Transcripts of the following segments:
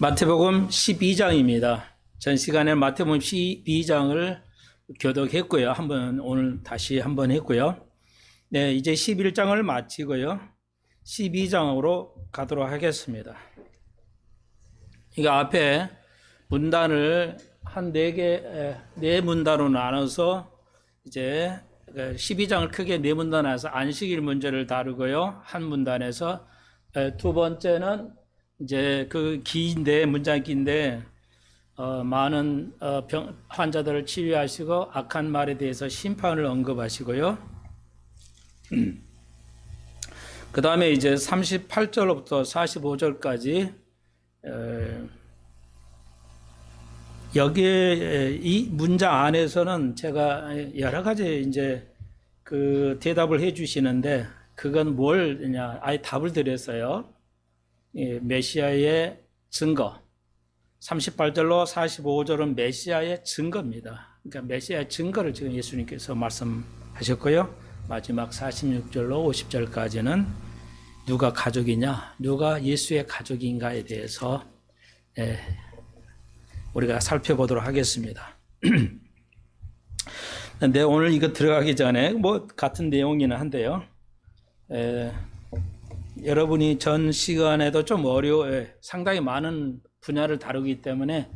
마태복음 12장입니다. 전 시간에 마태복음 12장을 교독했고요. 오늘 다시 한번 했고요. 네, 이제 11장을 마치고요. 12장으로 가도록 하겠습니다. 이거 앞에 문단을 한 4문단으로 나눠서 이제 12장을 크게 4문단에서 안식일 문제를 다루고요. 한 문단에서 두 번째는 이제 그 긴데 문장 긴데 많은 환자들을 치유하시고 악한 말에 대해서 심판을 언급하시고요. 그 다음에 이제 38절부터 45절까지 여기에 이 문장 안에서는 제가 여러 가지 이제 그 대답을 해 주시는데 그건 뭘냐 아예 답을 드렸어요. 메시아의 증거. 38절로 45절은 메시아의 증거입니다. 그러니까 메시아의 증거를 지금 예수님께서 말씀하셨고요. 마지막 46절로 50절까지는 누가 가족이냐, 누가 예수의 가족인가에 대해서 우리가 살펴보도록 하겠습니다. 근데 오늘 이거 들어가기 전에 뭐 같은 내용이긴 한데요. 여러분이 전 시간에도 좀 상당히 많은 분야를 다루기 때문에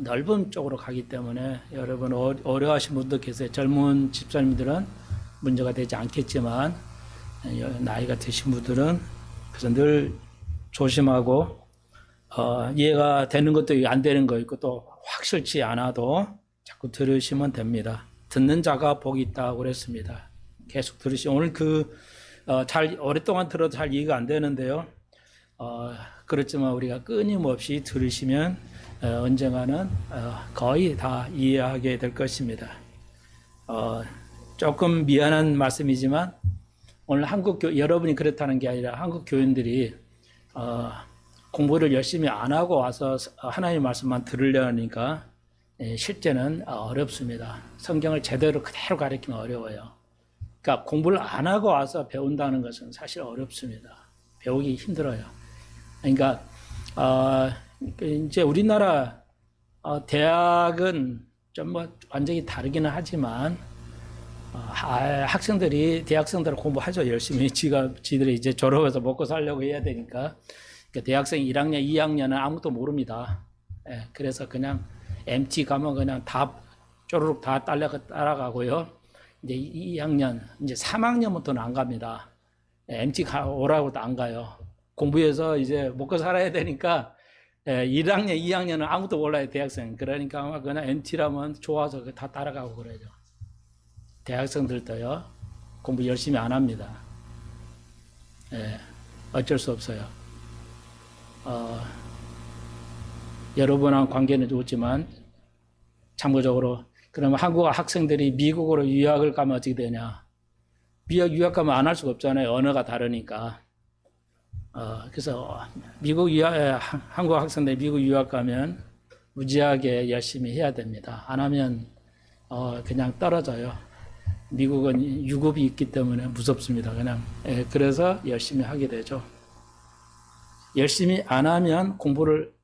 넓은 쪽으로 가기 때문에 여러분 어려워하신 분도 계세요. 젊은 집사님들은 문제가 되지 않겠지만 나이가 드신 분들은 그래서 늘 조심하고 이해가 되는 것도 안 되는 거 있고 또 확실치 않아도 자꾸 들으시면 됩니다. 듣는 자가 복이 있다고 그랬습니다. 계속 들으시면 오늘 잘 오랫동안 들어도 잘 이해가 안 되는데요. 그렇지만 우리가 끊임없이 들으시면 언젠가는 거의 다 이해하게 될 것입니다. 조금 미안한 말씀이지만 오늘 여러분이 그렇다는 게 아니라 한국 교인들이 공부를 열심히 안 하고 와서 하나님의 말씀만 들으려니까 실제는 어렵습니다. 성경을 제대로 그대로 가르치면 어려워요. 그러니까 공부를 안 하고 와서 배운다는 것은 사실 어렵습니다. 배우기 힘들어요. 그러니까 이제 우리나라 대학은 좀 뭐 완전히 다르기는 하지만 대학생들은 공부하죠. 열심히 지들이 이제 졸업해서 먹고 살려고 해야 되니까. 그러니까 대학생 1학년, 2학년은 아무것도 모릅니다. 그래서 그냥 MT 가면 그냥 다 쪼르륵 다 따라가고요. 이제 2학년, 이제 3학년부터는 안 갑니다. MT 오라고도 안 가요. 공부해서 이제 먹고 살아야 되니까 1학년, 2학년은 아무것도 몰라요, 대학생. 그러니까 아마 그냥 MT라면 좋아서 다 따라가고 그러죠. 대학생들도요, 공부 열심히 안 합니다. 어쩔 수 없어요. 여러분하고 관계는 좋지만 참고적으로 그러면 한국 학생들이 미국으로 유학을 가면 어떻게 되냐? 유학 가면 안 할 수가 없잖아요. 언어가 다르니까. 그래서 한국 학생들이 미국 유학 가면 무지하게 열심히 해야 됩니다. 안 하면 그냥 떨어져요. 미국은 유급이 있기 때문에 무섭습니다. 그냥 그래서 열심히 하게 되죠. 열심히 안 하면 공부를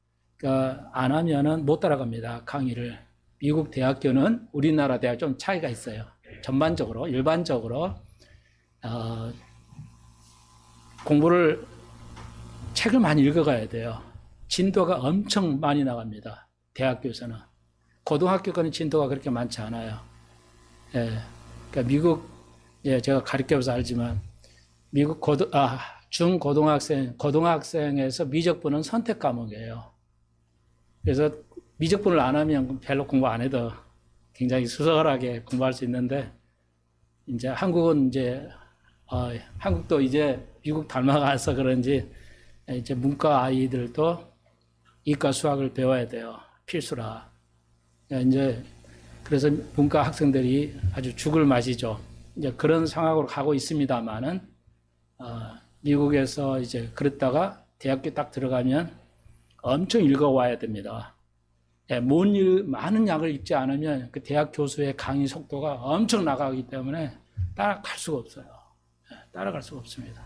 안 하면은 못 따라갑니다. 강의를. 미국 대학교는 우리나라 대학 좀 차이가 있어요. 전반적으로 일반적으로 책을 많이 읽어가야 돼요. 진도가 엄청 많이 나갑니다. 대학교에서는. 고등학교 거는 진도가 그렇게 많지 않아요. 그러니까 미국 제가 가르쳐서 알지만 미국 고등학생에서 미적분은 선택 과목이에요. 그래서 미적분을 안 하면 별로 공부 안 해도 굉장히 수월하게 공부할 수 있는데, 이제 한국은 한국도 이제 미국 닮아가서 그런지 이제 문과 아이들도 이과 수학을 배워야 돼요. 필수라. 이제 그래서 문과 학생들이 아주 죽을 맛이죠. 이제 그런 상황으로 가고 있습니다만은, 미국에서 이제 그랬다가 대학교 딱 들어가면 엄청 읽어와야 됩니다. 많은 약을 읽지 않으면 그 대학 교수의 강의 속도가 엄청 나가기 때문에 따라갈 수가 없어요. 따라갈 수가 없습니다.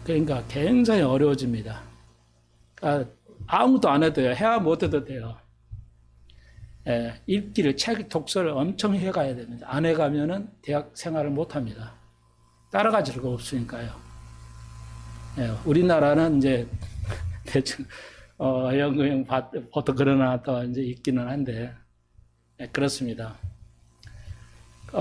그러니까 굉장히 어려워집니다. 아무것도 안 해도 돼요. 해야 못 해도 돼요. 읽기를, 책 독서를 엄청 해가야 됩니다. 안 해가면은 대학 생활을 못 합니다. 따라갈 수가 없으니까요. 우리나라는 이제 대충 연구형 보통 그러나 또 이제 있기는 한데 그렇습니다.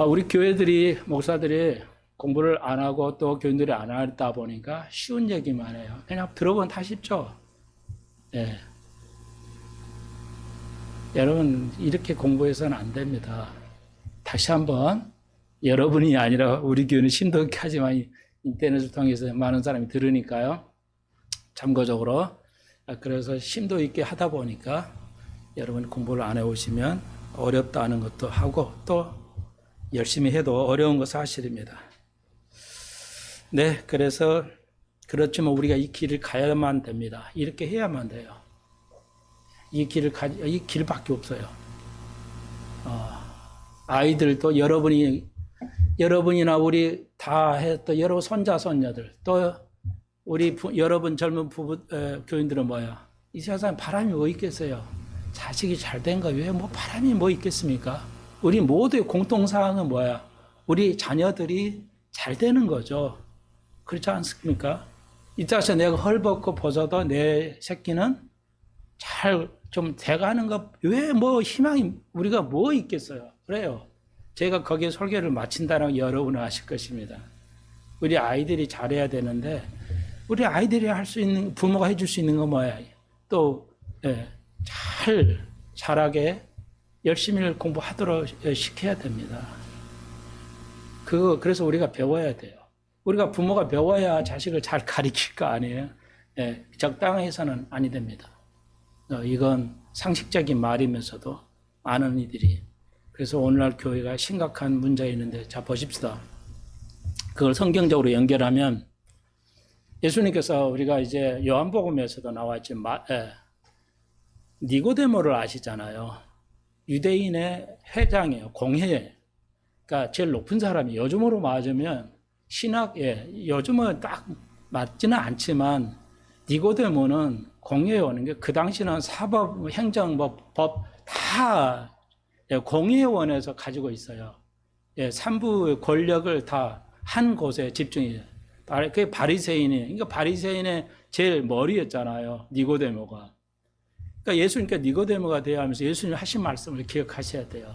우리 교회들이 목사들이 공부를 안 하고 또 교인들이 안 하다 보니까 쉬운 얘기만 해요. 그냥 들어보면 다 쉽죠. 여러분 이렇게 공부해서는 안 됩니다. 다시 한번 여러분이 아니라 우리 교회는 심도 있게 하지만 인터넷을 통해서 많은 사람이 들으니까요. 참고적으로 그래서 심도 있게 하다 보니까 여러분 공부를 안 해오시면 어렵다는 것도 하고 또 열심히 해도 어려운 거 사실입니다. 네, 그래서 그렇지만 우리가 이 길을 가야만 됩니다. 이렇게 해야만 돼요. 이 길밖에 없어요. 아이들도 여러분이나 우리 다 또 여러 손자 손녀들 또 우리 여러분 젊은 교인들은 뭐야? 이 세상에 바람이 뭐 있겠어요? 자식이 잘 된 거 왜 뭐 바람이 뭐 있겠습니까? 우리 모두의 공통사항은 뭐야? 우리 자녀들이 잘 되는 거죠. 그렇지 않습니까? 이따서 내가 헐벗고 벗어도 내 새끼는 잘 좀 돼가는 거 왜 뭐 희망이 우리가 뭐 있겠어요? 그래요. 제가 거기에 설교를 마친다는 거 여러분은 아실 것입니다. 우리 아이들이 잘해야 되는데 우리 아이들이 할 수 있는 부모가 해줄 수 있는 건 뭐야? 또 잘하게 열심히 공부하도록 시켜야 됩니다. 그래서 우리가 배워야 돼요. 우리가 부모가 배워야 자식을 잘 가르칠 거 아니에요? 적당해서는 아니 됩니다. 이건 상식적인 말이면서도 많은 이들이 그래서 오늘날 교회가 심각한 문제가 있는데 자 보십시다. 그걸 성경적으로 연결하면 예수님께서 우리가 이제 요한복음에서도 나왔지만 니고데모를 아시잖아요. 유대인의 회장이에요. 공회에. 그러니까 제일 높은 사람이 요즘으로 맞으면 요즘은 딱 맞지는 않지만 니고데모는 공회에 오는 게 그 당시는 사법, 행정, 법 다 공회원에서 가지고 있어요. 삼부의 권력을 다 한 곳에 집중해요. 그게 바리새인이, 그러니까 바리새인의 제일 머리였잖아요. 니고데모가. 그러니까 예수님께 니고데모가 되어야 하면서 예수님 하신 말씀을 기억하셔야 돼요.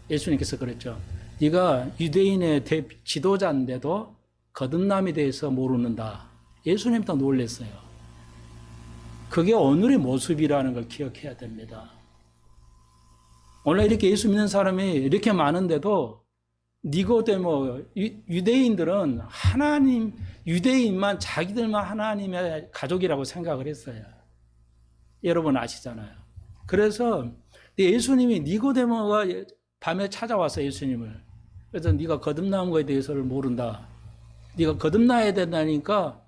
예수님께서 그랬죠. 네가 유대인의 지도자인데도 거듭남에 대해서 모르는다. 예수님도 놀랐어요. 그게 오늘의 모습이라는 걸 기억해야 됩니다. 오늘 이렇게 예수 믿는 사람이 이렇게 많은데도 니고데모, 유대인들은 유대인만 자기들만 하나님의 가족이라고 생각을 했어요. 여러분 아시잖아요. 그래서 예수님이 니고데모가 밤에 찾아와서 예수님을 그래서 네가 거듭난 거에 대해서를 모른다. 네가 거듭나야 된다니까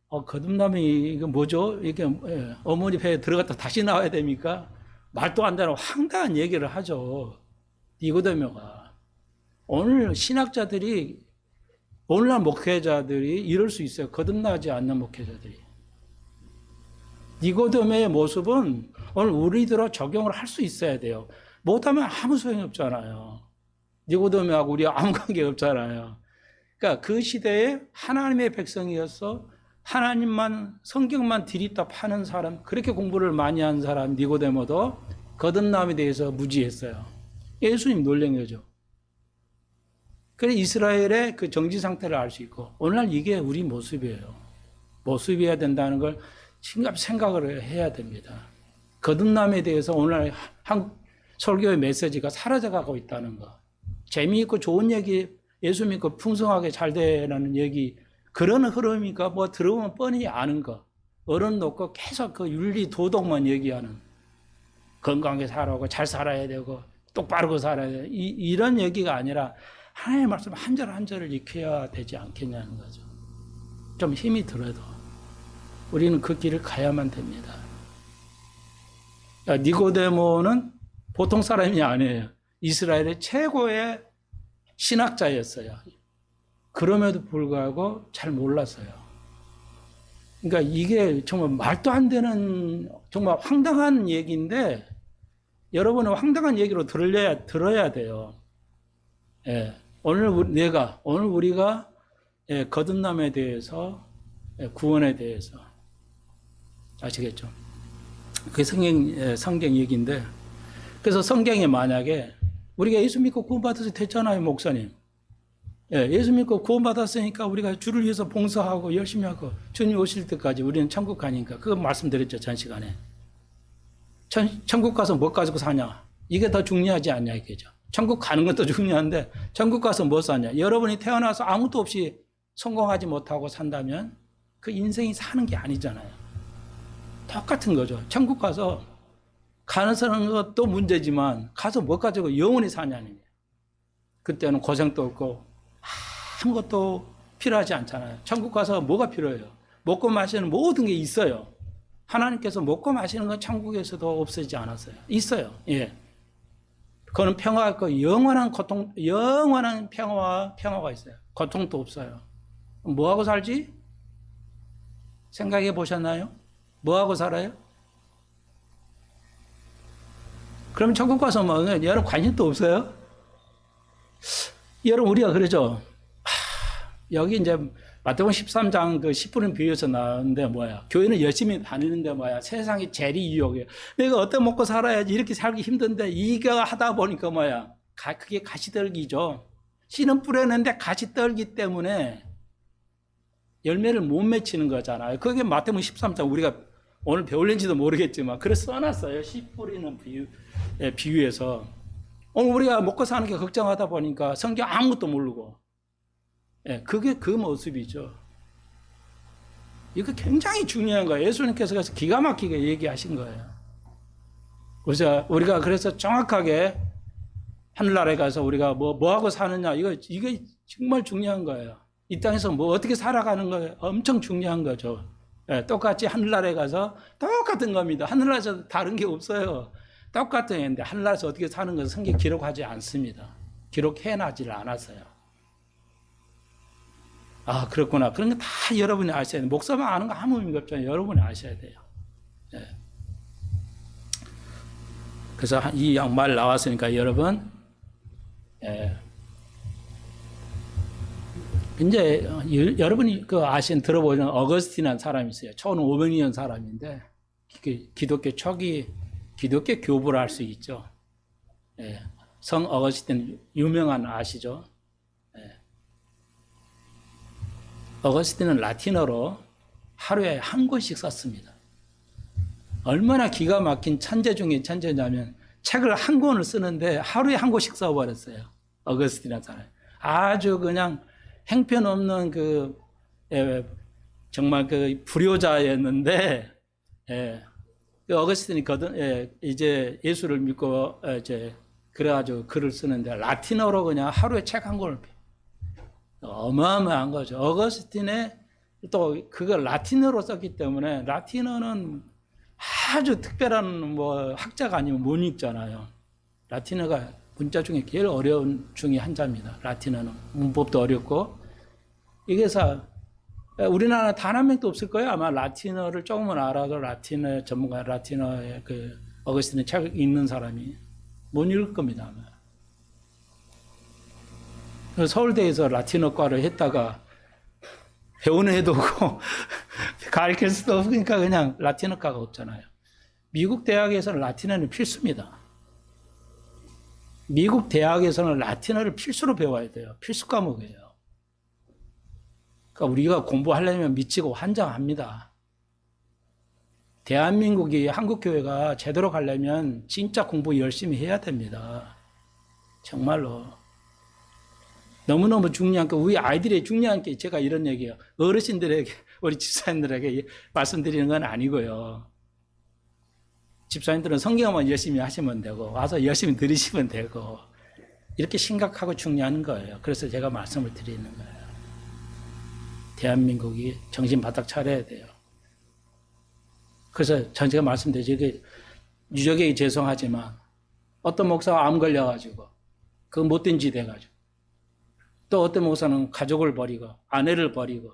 거듭남이 이거 뭐죠? 이게 어머니 배에 들어갔다 다시 나와야 됩니까? 말도 안 되는 황당한 얘기를 하죠. 니고데모가. 오늘 신학자들이 오늘날 목회자들이 이럴 수 있어요. 거듭나지 않는 목회자들이. 니고데모의 모습은 오늘 우리들로 적용을 할 수 있어야 돼요. 못하면 아무 소용이 없잖아요. 니고데모하고 우리 아무 관계 없잖아요. 그러니까 그 시대에 하나님의 백성이어서 하나님만 성경만 디립다 파는 사람, 그렇게 공부를 많이 한 사람 니고데모도 거듭남에 대해서 무지했어요. 예수님 놀란 거죠. 그래서 이스라엘의 그 정지 상태를 알 수 있고 오늘날 이게 우리 모습이에요. 모습이어야 된다는 걸 생각을 해야 됩니다. 거듭남에 대해서 오늘날 한국 설교의 메시지가 사라져가고 있다는 거. 재미있고 좋은 얘기, 예수 믿고 풍성하게 잘 되라는 얘기, 그런 흐름이니까 뭐 들어보면 뻔히 아는 거. 어른 놓고 계속 그 윤리 도덕만 얘기하는, 건강하게 살아고 잘 살아야 되고 똑바르고 살아야 돼. 이런 얘기가 아니라 하나님의 말씀 한 절 한 절을 익혀야 되지 않겠냐는 거죠. 좀 힘이 들어도 우리는 그 길을 가야만 됩니다. 니고데모는 보통 사람이 아니에요. 이스라엘의 최고의 신학자였어요. 그럼에도 불구하고 잘 몰랐어요. 그러니까 이게 정말 말도 안 되는 정말 황당한 얘기인데 여러분은 황당한 얘기로 들어야 돼요. 예, 오늘 우리가 예, 거듭남에 대해서 예, 구원에 대해서 아시겠죠? 그게 성경 얘기인데 그래서 성경에 만약에 우리가 예수 믿고 구원받아서 됐잖아요, 목사님. 예, 예수 믿고 구원받았으니까 우리가 주를 위해서 봉사하고 열심히 하고 주님 오실 때까지 우리는 천국 가니까 그거 말씀드렸죠, 전 시간에. 천국 가서 뭐 가지고 사냐? 이게 더 중요하지 않냐 이게죠. 천국 가는 것도 중요한데 천국 가서 뭐 사냐? 여러분이 태어나서 아무것도 없이 성공하지 못하고 산다면 그 인생이 사는 게 아니잖아요. 똑같은 거죠. 천국 가서 가는 것도 문제지만 가서 뭐 가지고 영원히 사냐는 거예요. 그때는 고생도 없고 아무것도 필요하지 않잖아요. 천국 가서 뭐가 필요해요? 먹고 마시는 모든 게 있어요. 하나님께서 먹고 마시는 건 천국에서도 없어지지 않았어요. 있어요. 예. 그거는 평화가 있고 영원한 평화가 있어요. 고통도 없어요. 뭐하고 살지? 생각해 보셨나요? 뭐하고 살아요? 그럼 천국 가서 뭐 여러분 관심도 없어요? 여러분 우리가 그러죠. 여기 이제 마태복음 13장 그 10분의 비유에서 나오는데 뭐야? 교회는 열심히 다니는데 뭐야? 세상이 재리 유혹이에요. 내가 어떻게 먹고 살아야지 이렇게 살기 힘든데 이거 하다 보니까 뭐야? 그게 가시떨기죠. 씨는 뿌려내는데 가시떨기 때문에 열매를 못 맺히는 거잖아요. 그게 마태복음 13장 우리가 오늘 배울는지도 모르겠지만 그래서 써놨어요. 씨 뿌리는 비유에서. 오늘 우리가 먹고 사는 게 걱정하다 보니까 성경 아무것도 모르고 예, 그게 그 모습이죠. 이거 굉장히 중요한 거예요. 예수님께서 그래서 기가 막히게 얘기하신 거예요. 그래서 우리가 그래서 정확하게 하늘나라에 가서 우리가 뭐 하고 사느냐 이게 정말 중요한 거예요. 이 땅에서 뭐 어떻게 살아가는 거 엄청 중요한 거죠. 예, 똑같이 하늘나라에 가서 똑같은 겁니다. 하늘나라에서 다른 게 없어요. 똑같은 건데 하늘나라에서 어떻게 사는 것을 성경에 기록하지 않습니다. 기록해놔질 않았어요. 아, 그렇구나. 그런 거 다 여러분이 아셔야 돼요. 목사만 아는 거 아무 의미가 없잖아요. 여러분이 아셔야 돼요. 예. 그래서 이 말 나왔으니까 여러분, 예. 이제 여러분이 들어보는 어거스틴이라는 사람이 있어요. 1500년 사람인데 기독교 초기 기독교 교부를 할 수 있죠. 예. 성 어거스틴 유명한 아시죠? 어거스틴은 라틴어로 하루에 한 권씩 썼습니다. 얼마나 기가 막힌 천재 중에 천재냐면 책을 한 권을 쓰는데 하루에 한 권씩 써버렸어요. 어거스틴이라는 사람. 아주 그냥 형편없는 정말 불효자였는데, 예. 어거스틴이 이제 예수를 믿고, 그래가지고 글을 쓰는데 라틴어로 그냥 하루에 책 한 권을 어마어마한 거죠. 어거스틴의 또 그걸 라틴어로 썼기 때문에 라틴어는 아주 특별한 학자가 아니면 못 읽잖아요. 라틴어가 문자 중에 제일 어려운 중에 한자입니다. 라틴어는 문법도 어렵고 이게서 우리나라 단 한 명도 없을 거예요. 아마 라틴어를 조금은 알아도 라틴어 전문가 라틴어의 어거스틴의 책을 읽는 사람이 못 읽을 겁니다. 아마. 서울대에서 라틴어과를 했다가 배우는 애도 없고 가르칠 수도 없으니까 그냥 라틴어과가 없잖아요. 미국 대학에서는 라틴어는 필수입니다. 미국 대학에서는 라틴어를 필수로 배워야 돼요. 필수 과목이에요. 그러니까 우리가 공부하려면 미치고 환장합니다. 대한민국이 한국교회가 제대로 가려면 진짜 공부 열심히 해야 됩니다. 정말로. 너무너무 중요한 게 우리 아이들이 중요한 게 제가 이런 얘기예요. 어르신들에게 우리 집사님들에게 말씀드리는 건 아니고요. 집사님들은 성경만 열심히 하시면 되고 와서 열심히 들으시면 되고 이렇게 심각하고 중요한 거예요. 그래서 제가 말씀을 드리는 거예요. 대한민국이 정신 바짝 차려야 돼요. 그래서 제가 말씀드리죠. 이게 유족에게 죄송하지만 어떤 목사가 암 걸려가지고 그 못된 짓 해가지고 또 어떤 목사는 가족을 버리고 아내를 버리고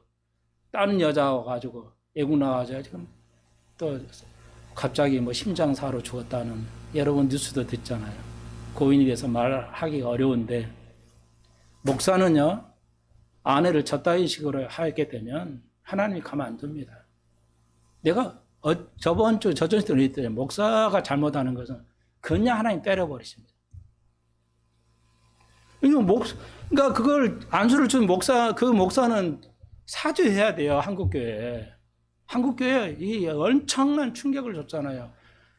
다른 여자와 가지고 외국 나가서 지금 또 갑자기 뭐 심장사로 죽었다는 여러분 뉴스도 듣잖아요. 고인이 돼서 말하기가 어려운데 목사는요 아내를 저따위 식으로 하게 되면 하나님이 가만 안 둡니다. 내가 저번 주 저전 주에 했더니 목사가 잘못하는 것은 그냥 하나님 때려버리십니다. 그러니까 그걸 안수를 준 그 목사는 사죄해야 돼요. 한국교회에 이 엄청난 충격을 줬잖아요.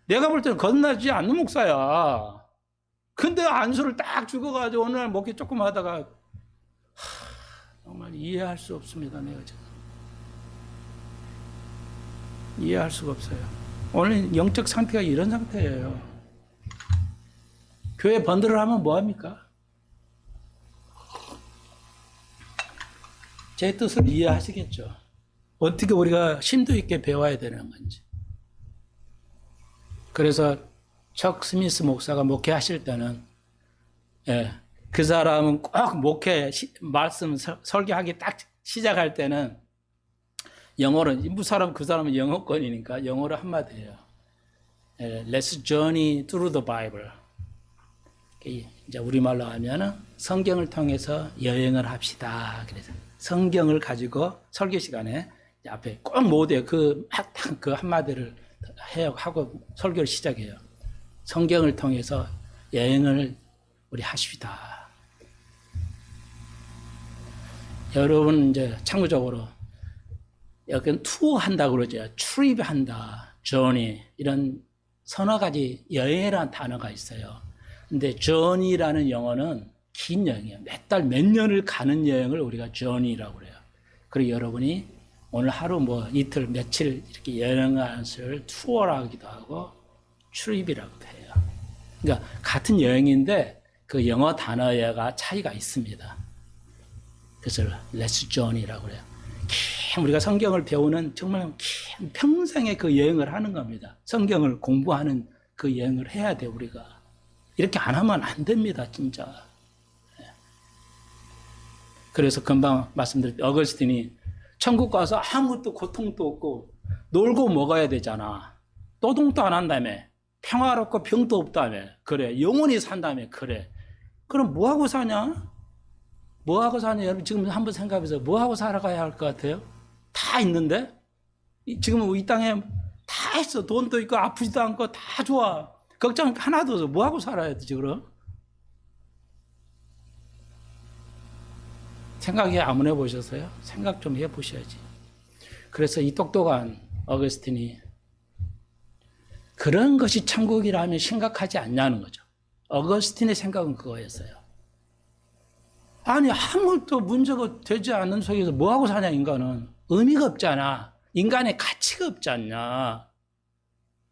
내가 볼 때는 거듭나지 않는 목사야. 근데 안수를 딱 죽어가지고 어느 날 목회 조금 하다가 정말 이해할 수 없습니다. 내가 지금 이해할 수가 없어요. 오늘 영적 상태가 이런 상태예요. 교회 번들을 하면 뭐합니까? 제 뜻을 이해하시겠죠. 어떻게 우리가 심도 있게 배워야 되는 건지. 그래서 척 스미스 목사가 목회하실 때는 그 사람은 꼭 목회 말씀 설교하기 딱 시작할 때는 영어로 그 사람은 영어권이니까 영어로 한마디 해요. Let's journey through the Bible. 이제 우리말로 하면은 성경을 통해서 여행을 합시다. 그래서 성경을 가지고 설교 시간에 앞에 꼭 모두에 그 한마디를 하고 설교를 시작해요. 성경을 통해서 여행을 우리 하십시다. 여러분 이제 참고적으로 여기 투어 한다 그러죠. 트립 한다, journey 이런 서너 가지 여행이라는 단어가 있어요. 근데 journey라는 영어는 긴 여행이에요. 몇 달, 몇 년을 가는 여행을 우리가 journey라고 그래요. 그리고 여러분이 오늘 하루 뭐 이틀, 며칠 이렇게 여행하는 것을 투어라기도 하고 트립이라고도 해요. 그러니까 같은 여행인데 그 영어 단어가 차이가 있습니다. 그래서 Let's journey라고 그래요. 우리가 성경을 배우는 정말 긴 평생의 그 여행을 하는 겁니다. 성경을 공부하는 그 여행을 해야 돼 우리가. 이렇게 안 하면 안 됩니다, 진짜. 그래서 금방 말씀드렸듯이 어거스틴이 천국 가서 아무것도 고통도 없고 놀고 먹어야 되잖아. 노동도 안 한다며. 평화롭고 병도 없다며. 그래. 영원히 산다며. 그래. 그럼 뭐하고 사냐? 뭐하고 사냐? 여러분 지금 한번 생각해보세요. 뭐하고 살아가야 할 것 같아요? 다 있는데? 지금 이 땅에 다 있어. 돈도 있고 아프지도 않고 다 좋아. 걱정 하나도 없어. 뭐하고 살아야 되지 그럼? 생각해 한번 해보셨어요? 생각 좀 해보셔야지. 그래서 이 똑똑한 어거스틴이 그런 것이 천국이라면 심각하지 않냐는 거죠. 어거스틴의 생각은 그거였어요. 아니 아무것도 문제가 되지 않는 속에서 뭐하고 사냐 인간은. 의미가 없잖아. 인간의 가치가 없지 않냐.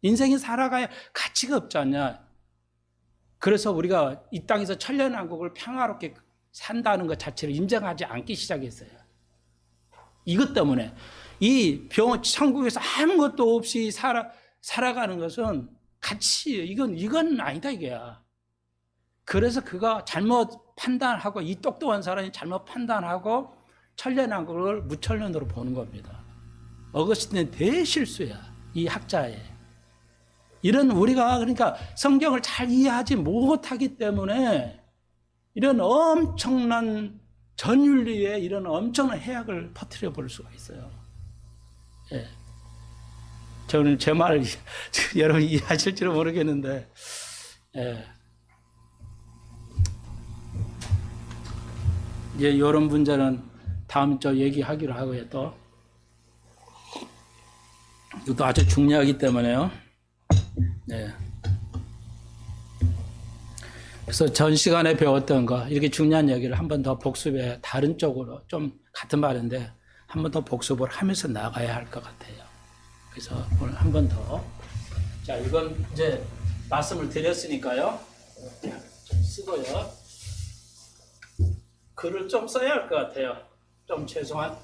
인생이 살아가야 가치가 없지 않냐. 그래서 우리가 이 땅에서 천년왕국을 평화롭게 산다는 것 자체를 인정하지 않기 시작했어요. 이것 때문에 이 천국에서 아무것도 없이 살아가는 것은 가치 이건 아니다 이게야. 그래서 그가 잘못 판단하고 이 똑똑한 사람이 잘못 판단하고 천년왕국을 무천년으로 보는 겁니다. 어거스틴의 대실수야. 이 학자의. 이런 우리가 그러니까 성경을 잘 이해하지 못하기 때문에 이런 엄청난 전윤리에 이런 엄청난 해악을 퍼뜨려 볼 수가 있어요. 예. 저는 제 말을 여러분이 이해하실지는 모르겠는데, 예. 이제 이런 문제는 다음 주 얘기하기로 하고요. 또 이것도 아주 중요하기 때문에요. 네. 그래서 전 시간에 배웠던 거 이렇게 중요한 얘기를 한 번 더 복습해 다른 쪽으로 좀 같은 말인데 한 번 더 복습을 하면서 나가야 할 것 같아요. 그래서 오늘 한 번 더. 자, 이건 이제 말씀을 드렸으니까요. 좀 쓰고요. 글을 좀 써야 할 것 같아요. 좀 제가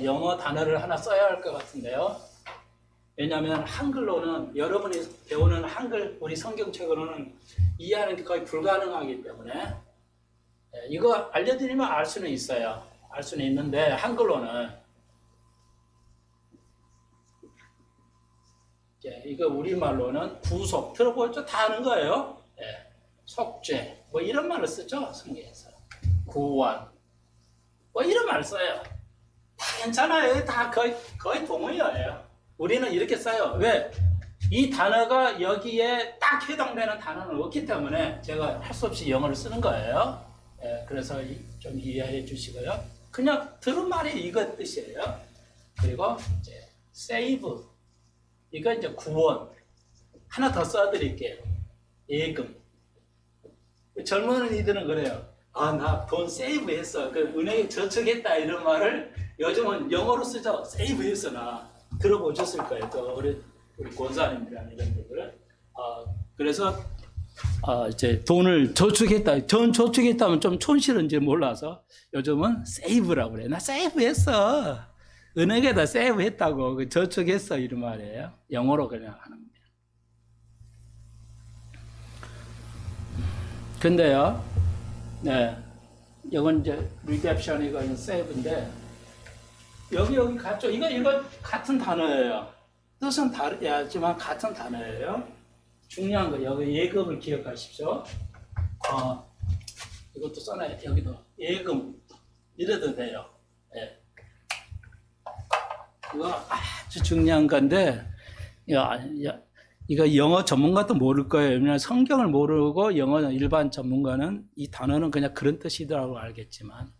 영어 단어를 하나 써야 할 것 같은데요. 왜냐하면 한글로는 여러분이 배우는 한글 우리 성경책으로는 이해하는 게 거의 불가능하기 때문에 이거 알려드리면 알 수는 있어요. 알 수는 있는데 한글로는 이거 우리말로는 구속, 들어보죠? 다 아는 거예요. 예. 속죄, 뭐 이런 말을 쓰죠, 성경에서. 구원, 뭐 이런 말을 써요. 다 괜찮아요. 다 거의 동의어예요. 우리는 이렇게 써요. 왜? 이 단어가 여기에 딱 해당되는 단어는 없기 때문에 제가 할 수 없이 영어를 쓰는 거예요. 예, 그래서 좀 이해해 주시고요. 그냥 들은 말이 이거 뜻이에요. 그리고 이제 save, 이거 이제 구원. 하나 더 써드릴게요. 예금. 젊은이들은 그래요. 아, 나 돈 세이브했어. 그 은행에 저축했다 이런 말을 요즘은 영어로 쓰죠. 세이브했어 나. 들어보셨을 거예요. 또 우리 권사님이나 이런 분들. 그래서 이제 돈을 저축했다. 전 저축했다면 좀 촌스러운지 몰라서 요즘은 세이브라고 그래. 나 세이브했어. 은행에다 세이브했다고. 그 저축했어 이런 말이에요. 영어로 그냥 하는 거예요. 근데요, 네, 이건 이제 리셉션, 이건 세이브인데 여기 같죠? 이거 같은 단어예요. 뜻은 다르지만 같은 단어예요. 중요한 거 여기 예금을 기억하십시오. 이것도 써놔요. 여기도 예금 이래도 돼요. 예. 이거 아주 중요한 건데, 이거 영어 전문가도 모를 거예요. 왜냐하면 성경을 모르고 영어 일반 전문가는 이 단어는 그냥 그런 뜻이더라고 알겠지만,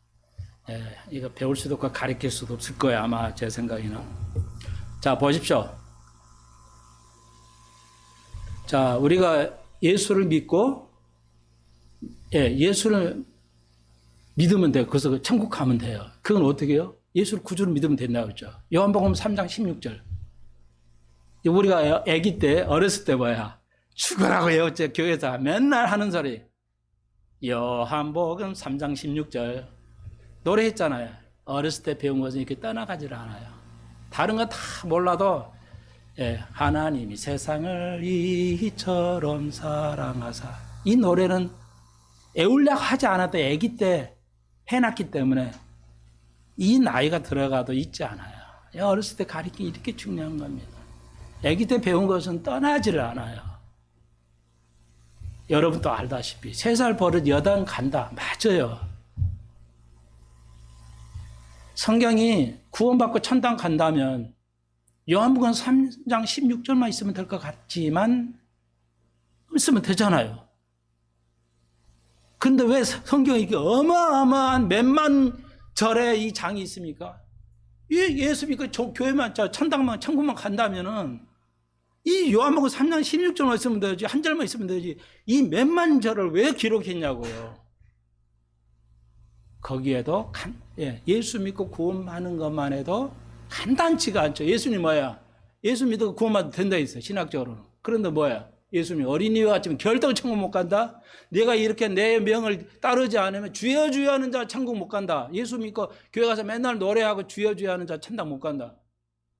예, 이거 배울 수도 없고 가르칠 수도 없을 거예요. 아마 제 생각에는. 자, 보십시오. 자, 우리가 예수를 믿고, 예수를 믿으면 돼요. 그래서 천국 가면 돼요. 그건 어떻게 해요? 예수를 구주로 믿으면 된다고 했죠. 요한복음 3장 16절. 우리가 아기 때, 어렸을 때 뭐야? 죽으라고 어째 교회에서 맨날 하는 소리. 요한복음 3장 16절. 노래했잖아요. 어렸을 때 배운 것은 이렇게 떠나가지를 않아요. 다른 거 다 몰라도, 하나님이 세상을 이처럼 사랑하사. 이 노래는 애우려고 하지 않아도 아기 때 해놨기 때문에 이 나이가 들어가도 잊지 않아요. 어렸을 때 가르치기 이렇게 중요한 겁니다. 아기 때 배운 것은 떠나지를 않아요. 여러분도 알다시피 3살 버릇 여단 간다. 맞아요. 성경이 구원받고 천당 간다면 요한복음 3장 16절만 있으면 될 것 같지만 있으면 되잖아요. 근데 왜 성경에 이렇게 어마어마한 몇만 절의 이 장이 있습니까? 예수 믿고 교회만, 천당만, 천국만 간다면은 이 요한복음 3장 16절만 있으면 되지, 한 절만 있으면 되지, 이 몇만 절을 왜 기록했냐고요. 거기에도 예수 믿고 구원하는 것만 해도 간단치가 않죠. 예수님 뭐야? 예수 믿고 구원받아도 된다 했어요. 신학적으로는. 그런데 뭐야? 예수님 어린이와 같으면 결코 천국 못 간다? 내가 이렇게 내 명을 따르지 않으면 주여 주여 하는 자 천국 못 간다. 예수 믿고 교회 가서 맨날 노래하고 주여 주여 하는 자 천당 못 간다.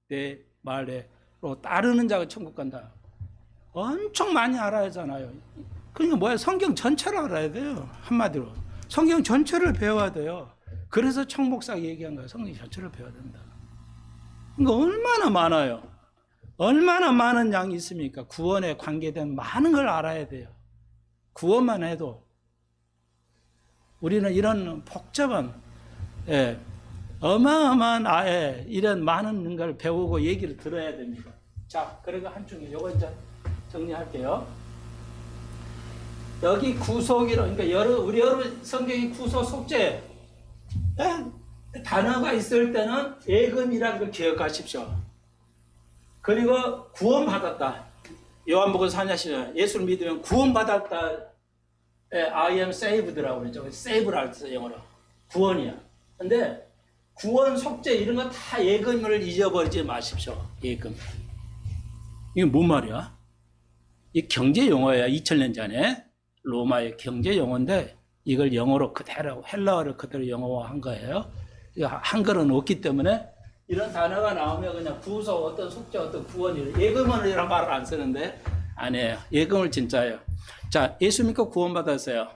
내 말대로 따르는 자가 천국 간다. 엄청 많이 알아야 하잖아요. 그러니까 뭐야? 성경 전체를 알아야 돼요. 한마디로. 성경 전체를 배워야 돼요. 그래서 청목사 얘기한 거예요. 성경 전체를 배워야 된다. 그러니까 얼마나 많아요. 얼마나 많은 양이 있습니까? 구원에 관계된 많은 걸 알아야 돼요. 구원만 해도 우리는 이런 복잡한 어마어마한 이런 많은 걸 배우고 얘기를 들어야 됩니다. 자, 그리고 한쪽에 요거 이제 정리할게요. 여기 구속이라, 그러니까 우리 여러분 성경이 구속 속죄 단어가 있을 때는 예금이라는 걸 기억하십시오. 그리고 구원받았다. 요한복음 4장 예수를 믿으면 구원받았다. I am saved라고 그러죠. save라고 해서 영어로. 구원이야. 근데 구원, 속죄 이런 거 다 예금을 잊어버리지 마십시오. 예금. 이게 뭔 말이야? 이 경제 용어야. 2000년 전에 로마의 경제 용어인데 이걸 영어로 그대로 헬라어를 그대로 영어화한 거예요. 한글은 없기 때문에 이런 단어가 나오면 그냥 구속, 어떤 속죄, 어떤 구원이래. 예금은 이런 말을 안 쓰는데 아니에요. 예금을 진짜예요. 자, 예수 믿고 구원받았어요.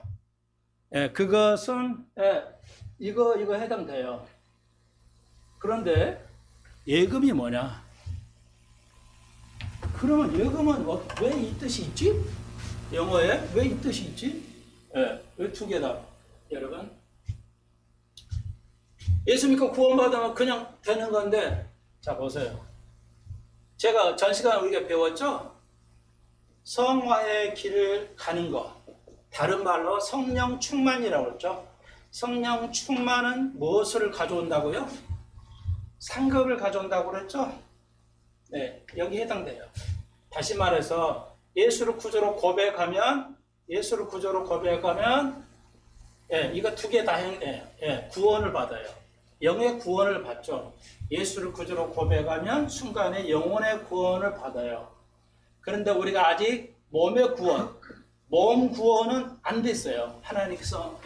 그것은 이거 해당돼요. 그런데 예금이 뭐냐? 그러면 여금은 왜 이 뜻이 있지? 영어에 왜 이 뜻이 있지? 예, 왜 두 개다, 여러분? 예수 믿고 구원받으면 그냥 되는 건데, 자, 보세요. 제가 전 시간에 우리가 배웠죠? 성화의 길을 가는 것. 다른 말로 성령 충만이라고 그랬죠? 성령 충만은 무엇을 가져온다고요? 상급을 가져온다고 그랬죠? 네, 여기 해당돼요. 다시 말해서 예수를 구주로 고백하면 예, 이거 두 개 다 구원을 받아요. 영의 구원을 받죠. 예수를 구주로 고백하면 순간에 영혼의 구원을 받아요. 그런데 우리가 아직 몸의 구원, 몸 구원은 안 됐어요. 하나님께서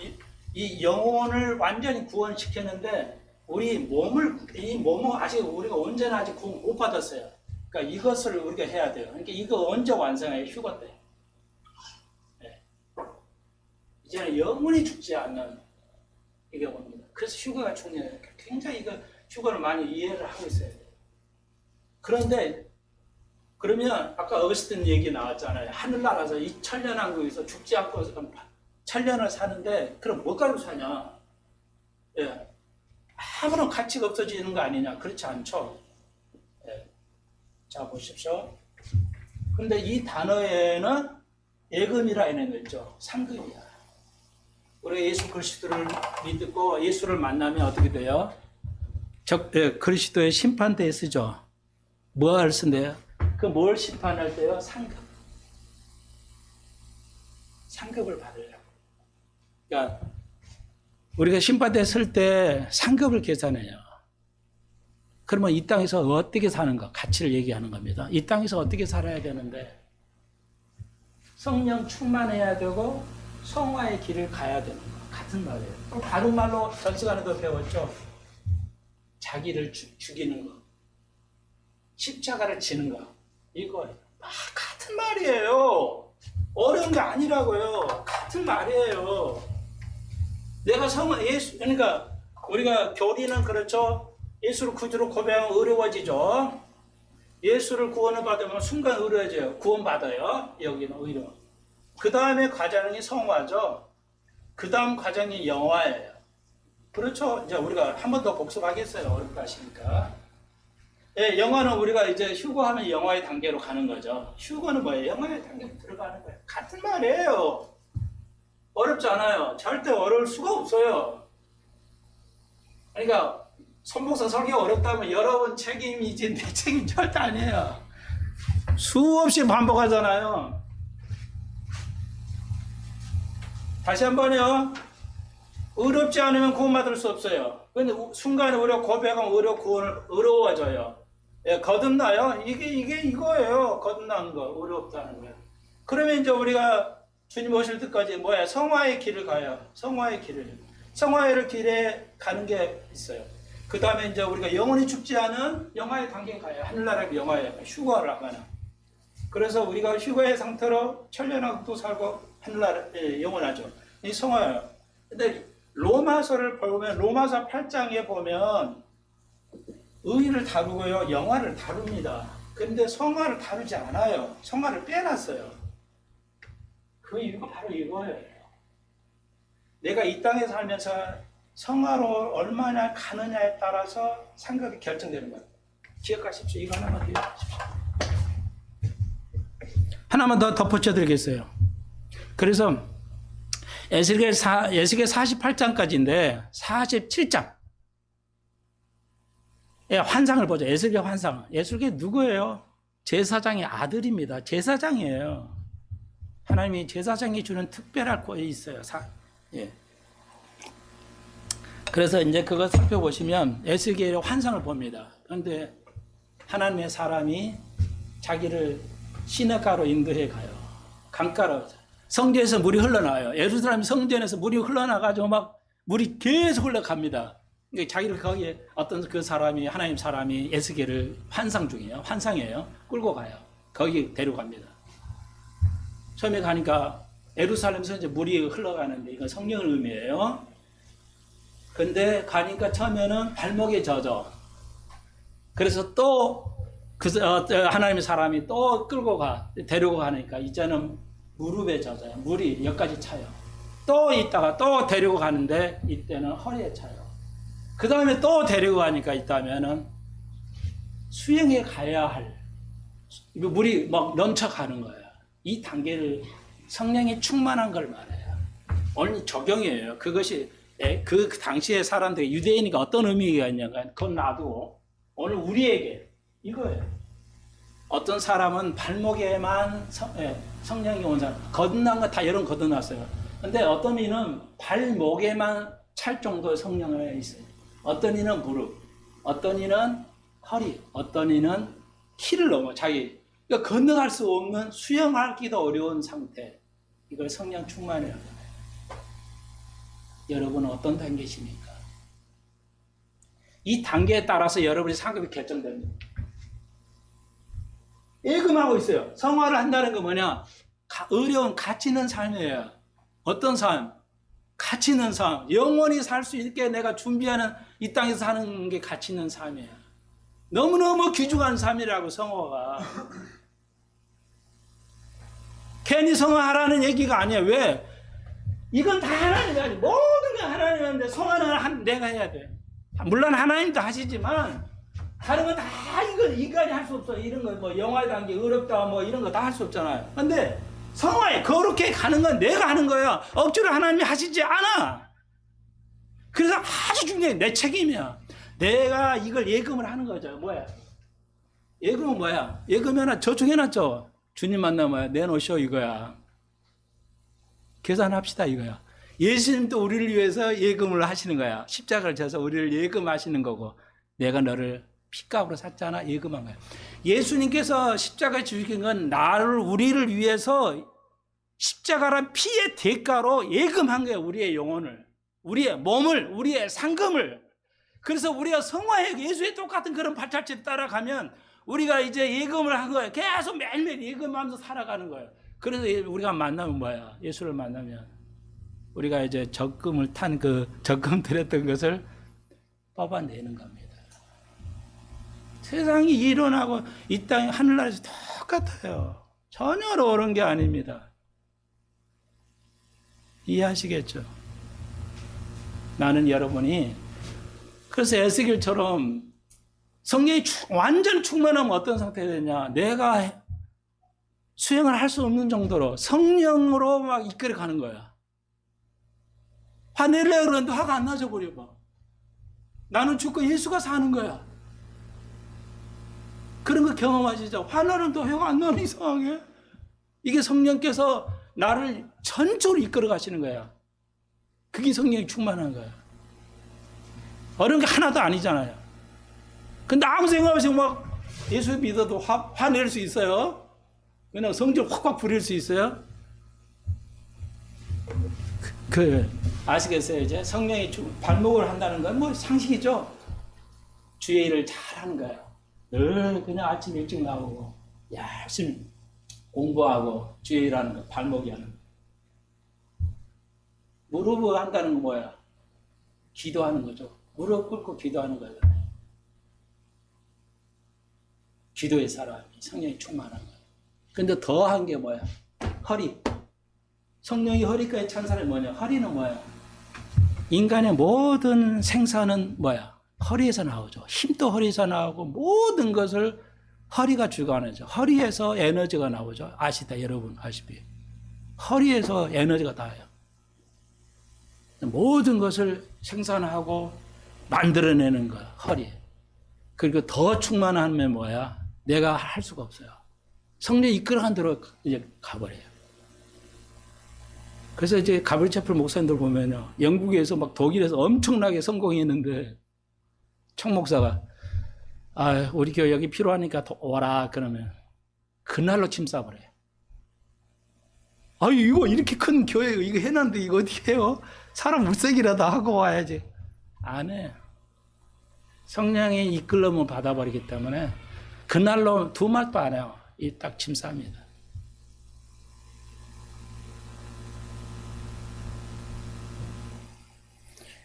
이 영혼을 완전히 구원시켰는데 이 몸은 아직 우리가 온전히 아직 구원 못 받았어요. 그러니까 이것을 우리가 해야 돼요. 그러니까 이거 언제 완성해요? 휴가 때. 네. 이제는 영원히 죽지 않는 이게 옵니다. 그래서 휴가가 중요해요. 굉장히 이거 휴가를 많이 이해를 하고 있어야 돼요. 그런데 그러면 아까 어거스틴 얘기 나왔잖아요. 하늘나라에서 이 천년왕국에서 죽지 않고 천년을 사는데 그럼 뭐 가지고 사냐? 예. 아무런 가치가 없어지는 거 아니냐? 그렇지 않죠? 예. 자, 보십시오. 근데 이 단어에는 예금이라 있는 거 있죠? 상급이야. 우리가 예수 그리스도를 믿고 예수를 만나면 어떻게 돼요? 그리스도의 심판대에 쓰죠. 뭐를 쓴대요? 그 뭘 심판할 때요? 상급을 받으려고. 그러니까 우리가 심판대에 쓸 때 상급을 계산해요. 그러면 이 땅에서 어떻게 사는가? 가치를 얘기하는 겁니다. 이 땅에서 어떻게 살아야 되는데 성령 충만해야 되고 성화의 길을 가야 되는 거 같은 말이에요. 또 다른 말로 전 시간에도 배웠죠. 자기를 죽이는 거, 십자가를 지는 거, 이거예요. 같은 말이에요. 어려운 게 아니라고요. 같은 말이에요. 내가 그러니까 우리가 교리는 그렇죠. 예수를 구주로 고백하면 어려워지죠. 예수를 구원을 받으면 순간 의로워져요. 구원받아요. 여기는 의로. 그 다음에 과정이 성화죠. 그 다음 과정이 영화예요. 그렇죠. 이제 우리가 한 번 더 복습하겠어요. 어렵다 하시니까. 예, 영화는 우리가 이제 휴거하면 영화의 단계로 가는 거죠. 휴거는 뭐예요? 영화의 단계로 들어가는 거예요. 같은 말이에요. 어렵지 않아요. 절대 어려울 수가 없어요. 그러니까 손목사 설교 어렵다면 여러분 책임이지 내 책임 절대 아니에요. 수없이 반복하잖아요. 다시 한 번요. 어렵지 않으면 구원받을 수 없어요. 근데 순간에 우리가 고백하면 어려워져요. 예, 거듭나요. 이게 이거예요. 거듭나는 거, 어렵다는 거예요. 그러면 이제 우리가 주님 오실 때까지 뭐야? 성화의 길을 가요. 성화의 길에 가는 게 있어요. 그 다음에 이제 우리가 영원히 죽지 않은 영화의 단계에 가요. 하늘나라의 영화에 휴가를 하거나. 그래서 우리가 휴가의 상태로 천년왕국도 살고 하늘나라에 영원하죠. 이 성화예요. 근데 로마서를 보면 로마서 8장에 보면 의를 다루고요. 영화를 다룹니다. 그런데 성화를 다루지 않아요. 성화를 빼놨어요. 그 이유가 바로 이거예요. 내가 이 땅에 살면서 성화로 얼마나 가느냐에 따라서 상급이 결정되는 거예요. 기억하십시오. 이거 하나만 기억하십시오. 하나만 더 덧붙여 드리겠어요. 그래서 에스겔 48장까지인데 47장 환상을 보죠. 에스겔 환상. 에스겔 누구예요? 제사장의 아들입니다. 제사장이에요. 하나님이 제사장이 주는 특별한 권이 있어요. 예. 그래서 이제 그거 살펴보시면 에스겔의 환상을 봅니다. 그런데 하나님의 사람이 자기를 시내가로 인도해 가요. 강가로. 성전에서 물이 흘러나와요. 예루살렘 성전에서 물이 흘러나가지고 막 물이 계속 흘러갑니다. 그러니까 자기를 거기에 어떤 그 사람이, 하나님 사람이 에스겔을 환상이에요. 끌고 가요. 거기 데려갑니다. 처음에 가니까 예루살렘에서 이제 물이 흘러가는데 이건 성령을 의미해요. 근데 가니까 처음에는 발목에 젖어. 그래서 또 하나님의 사람이 또 데리고 가니까 이제는 무릎에 젖어요. 물이 여기까지 차요. 또 있다가 또 데리고 가는데 이때는 허리에 차요. 그 다음에 또 데리고 가니까 있다면은 수영에 가야 할 물이 막 넘쳐가는 거예요. 이 단계를 성령이 충만한 걸 말해요. 오늘 적용이에요. 그것이 그 당시의 사람들이 유대인이니까 어떤 의미가 있냐면 그건 놔두고 오늘 우리에게 이거예요. 어떤 사람은 발목에만 성령이 온 사람, 거듭난 거 다 여러분 거듭났어요. 근데 어떤 이는 발목에만 찰 정도의 성령이 있어요. 어떤 이는 무릎, 어떤 이는 허리, 어떤 이는 키를 넘어 그러니까 건너갈 수 없는 수영하기도 어려운 상태. 이걸 성령 충만이라고 해요. 여러분은 어떤 단계십니까? 이 단계에 따라서 여러분의 상급이 결정됩니다. 예금하고 있어요. 성화를 한다는 건 뭐냐? 어려운 가치 있는 삶이에요. 어떤 삶? 가치 있는 삶. 영원히 살 수 있게 내가 준비하는 이 땅에서 사는 게 가치 있는 삶이에요. 너무너무 귀중한 삶이라고 성화가. 괜히 성화하라는 얘기가 아니에요. 왜? 이건 다 하나님이 하지. 모든 게 하나님인데 성화는 내가 해야 돼. 물론 하나님도 하시지만 다른 건 다 인간이 할 수 없어. 이런 거 뭐 영화에 담은 게 어렵다 뭐 이런 거 다 할 수 없잖아요. 근데 성화에 거룩해 가는 건 내가 하는 거야. 억지로 하나님이 하시지 않아. 그래서 아주 중요해. 내 책임이야. 내가 이걸 예금을 하는 거죠. 뭐야? 예금은 뭐야? 예금 하나 저축해놨죠. 주님 만나면 내놓으셔 이거야. 계산합시다 이거야. 예수님도 우리를 위해서 예금을 하시는 거야. 십자가를 져서 우리를 예금하시는 거고 내가 너를 피값으로 샀잖아. 예금한 거야. 예수님께서 십자가에 죽인 건 우리를 위해서 십자가란 피의 대가로 예금한 거예요. 우리의 영혼을, 우리의 몸을, 우리의 상금을. 그래서 우리가 성화해 예수의 똑같은 그런 발자취를 따라가면 우리가 이제 예금을 한 거예요. 계속 매일매일 예금하면서 살아가는 거예요. 그래서 우리가 만나면 뭐야? 예수를 만나면 우리가 이제 적금을 탄 적금 들였던 것을 뽑아내는 겁니다. 세상이 일어나고 이 땅이 하늘나라에서 똑같아요. 전혀 어려운 게 아닙니다. 이해하시겠죠? 나는 여러분이 그래서 에스겔처럼 성령이 완전 충만하면 어떤 상태가 되냐? 내가 수행을 할 수 없는 정도로 성령으로 막 이끌어 가는 거야. 화내려고 그러는데 화가 안 나져 버려 봐. 나는 죽고 예수가 사는 거야. 그런 거 경험하시죠? 화나는데 화가 안 나는 이상하게. 이게 성령께서 나를 전적으로 이끌어 가시는 거야. 그게 성령이 충만한 거야. 어려운 게 하나도 아니잖아요. 근데 아무 생각 없이 막 예수 믿어도 화낼 수 있어요? 그냥 성질 확확 부릴 수 있어요? 아시겠어요? 이제 성령이 발목을 한다는 건 뭐 상식이죠? 주의 일을 잘 하는 거예요. 늘 그냥 아침 일찍 나오고 열심히 공부하고 주의 일하는 거, 발목이 하는 거. 무릎을 한다는 건 뭐야? 기도하는 거죠. 무릎 꿇고 기도하는 거예요. 기도의 사람이 성령이 충만한 거예요. 근데 더한 게 뭐야? 허리. 성령이 허리까지 찬 사람이 뭐냐? 허리는 뭐야? 인간의 모든 생사는 뭐야? 허리에서 나오죠. 힘도 허리에서 나오고 모든 것을 허리가 주관하죠. 허리에서 에너지가 나오죠. 아시다 여러분 아시피. 허리에서 에너지가 나와요. 모든 것을 생산하고 만들어내는 거야. 허리. 그리고 더 충만하면 뭐야? 내가 할 수가 없어요. 성령이 이끌어간 대로 이제 가버려요. 그래서 이제 가브리엘 채플 목사님들 보면요. 영국에서 막 독일에서 엄청나게 성공했는데 청 목사가 우리 교회 여기 필요하니까 와라 그러면 그날로 침 싸버려요. 이거 이렇게 큰 교회 이거 해놨는데 이거 어떻게 해요? 사람 물색이라도 하고 와야지. 안 해. 성령이 이끌림을 받아버리기 때문에 그날로 두 말도 안 해요. 이 딱 침 쌉니다.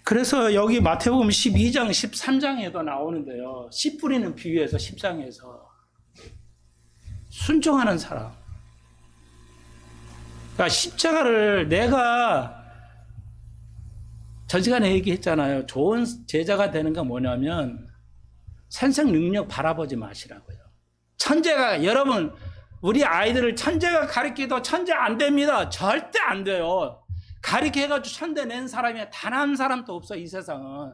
그래서 여기 마태복음 12장, 13장에도 나오는데요. 씨 뿌리는 비유에서 10장에서 순종하는 사람. 그러니까 십자가를 내가 전 시간에 얘기했잖아요. 좋은 제자가 되는 건 뭐냐면 선생 능력 바라보지 마시라고요. 천재가, 여러분, 우리 아이들을 천재가 가르쳐도 천재 안 됩니다. 절대 안 돼요. 가르쳐가지고 천재 낸 사람이 단 한 사람도 없어, 이 세상은.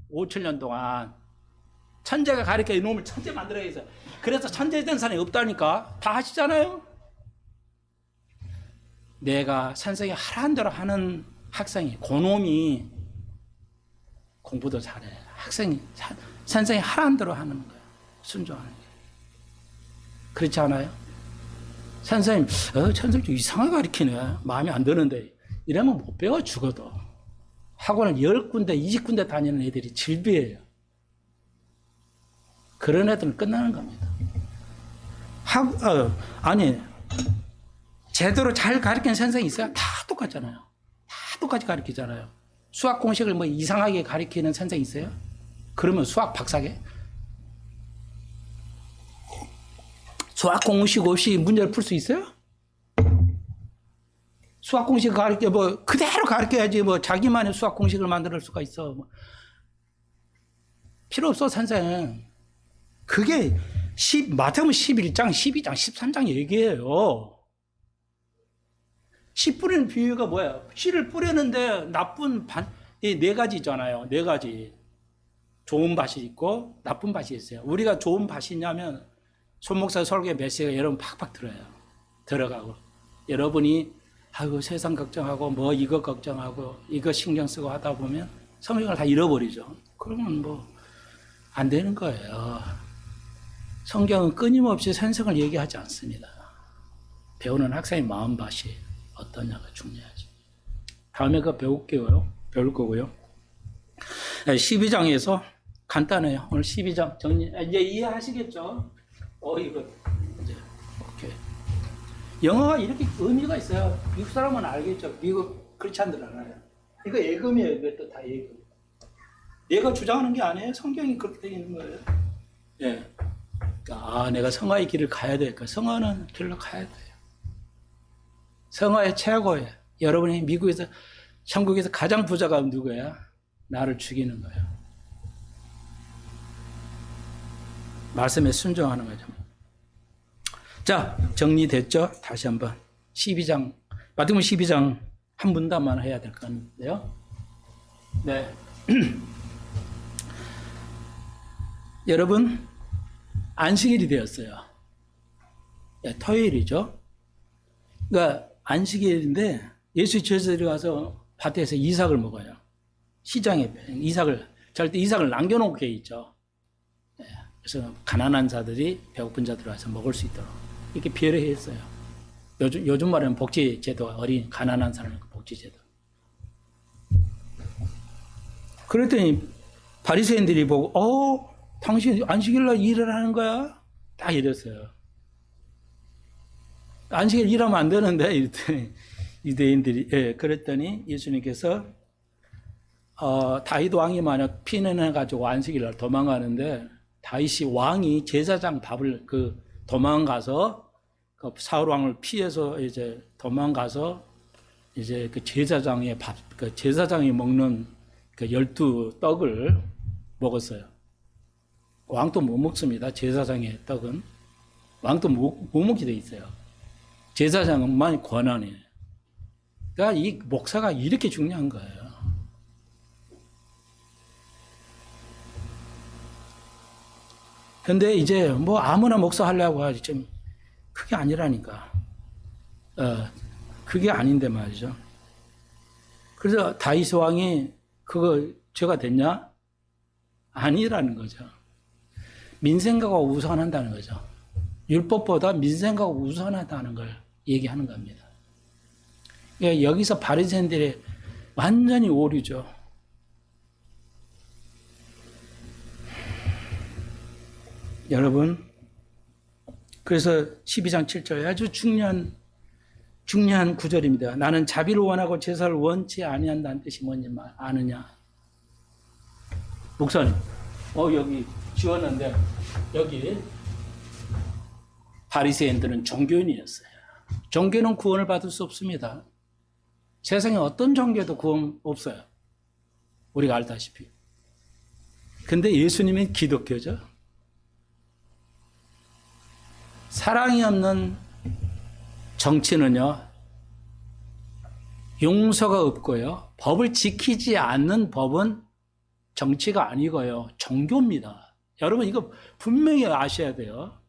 5, 7년 동안. 천재가 가르쳐 이놈을 천재 만들어야 돼. 그래서 천재 된 사람이 없다니까. 다 하시잖아요. 내가 선생이 하라는 대로 하는 학생이, 그놈이 공부도 잘해. 선생이 하라는 대로 하는 거야. 순종하는 게. 그렇지 않아요? 선생님, 선생님 좀 이상하게 가르치네. 마음에 안 드는데. 이러면 못 배워 죽어도. 학원을 10군데, 20군데 다니는 애들이 질비해요. 그런 애들은 끝나는 겁니다. 아니, 제대로 잘 가르치는 선생이 있어요? 다 똑같잖아요. 다 똑같이 가르치잖아요. 수학 공식을 뭐 이상하게 가르치는 선생이 있어요? 그러면 수학 박사게? 수학 공식 없이 문제를 풀 수 있어요? 수학 공식 가르쳐, 그대로 가르쳐야지, 자기만의 수학 공식을 만들 수가 있어. 필요 없어, 선생. 그게 마태복음 11장, 12장, 13장 얘기예요. 씨 뿌리는 비유가 뭐야? 씨를 뿌렸는데 나쁜 이 네 가지잖아요. 네 가지. 좋은 밭이 있고 나쁜 밭이 있어요. 우리가 좋은 밭이냐면 손목사 설교 메시지가 여러분 팍팍 들어가고 여러분이 아이고 세상 걱정하고 이거 걱정하고 이거 신경 쓰고 하다 보면 성경을 다 잃어버리죠. 그러면 안 되는 거예요. 성경은 끊임없이 선생을 얘기하지 않습니다. 배우는 학생의 마음밭이 어떠냐가 중요하죠. 다음에 그거 배울 거고요. 12장에서 간단해요. 오늘 12장 정리, 이제 이해하시겠죠? 이거, 이제, 오케이. 영어가 이렇게 의미가 있어요. 미국 사람은 알겠죠? 미국 크리스찬들은 알아요. 이거 예금이에요. 이것도 다 예금. 내가 주장하는 게 아니에요. 성경이 그렇게 되어 있는 거예요. 예. 내가 성화의 길을 가야 될까? 성화는 길로 가야 돼요. 성화의 최고예요. 여러분이 미국에서, 천국에서 가장 부자가 누구야? 나를 죽이는 거예요. 말씀에 순종하는 거죠. 자, 정리됐죠? 다시 한번. 12장, 마태복음 12장 한 문단만 해야 될 것 같은데요. 네. 여러분, 안식일이 되었어요. 토요일이죠. 그러니까 안식일인데 예수 제자들이 가서 밭에서 이삭을 먹어요. 시장에 절대 이삭을 남겨놓게 있죠. 그래서 가난한 자들이 배고픈 자들 와서 먹을 수 있도록 이렇게 배려했어요. 요즘 말에는 복지제도, 어린 가난한 사람의 복지제도. 그랬더니 바리새인들이 보고 당신 안식일날 일을 하는 거야? 딱 이랬어요. 안식일 일하면 안 되는데 이랬더니 유대인들이 그랬더니 예수님께서 다윗 왕이 만약 피난해가지고 안식일날 도망가는데 다윗이 왕이 제사장 밥을 도망가서 사울 왕을 피해서 이제 도망가서 이제 그 제사장의 제사장이 먹는 12떡을 먹었어요. 왕도 못 먹습니다. 제사장의 떡은 왕도 못 먹게 돼 있어요. 제사장만 권한이에요. 그러니까 이 목사가 이렇게 중요한 거예요. 근데 이제 아무나 목사 하려고 하지 좀 그게 아니라니까. 그게 아닌데 말이죠. 그래서 다윗 왕이 그거 죄가 됐냐? 아니라는 거죠. 민생가가 우선한다는 거죠. 율법보다 민생가가 우선하다는 걸 얘기하는 겁니다. 여기서 바리새인들이 완전히 오류죠. 여러분, 그래서 12장 7절에 아주 중요한 구절입니다. 나는 자비를 원하고 제사를 원치 아니한다는 뜻이 뭔지 아느냐? 목사님, 여기 지웠는데 여기 바리새인들은 종교인이었어요. 종교는 구원을 받을 수 없습니다. 세상에 어떤 종교도 구원 없어요. 우리가 알다시피. 근데 예수님은 기독교죠. 사랑이 없는 정치는요, 용서가 없고요, 법을 지키지 않는 법은 정치가 아니고요, 종교입니다. 여러분 이거 분명히 아셔야 돼요.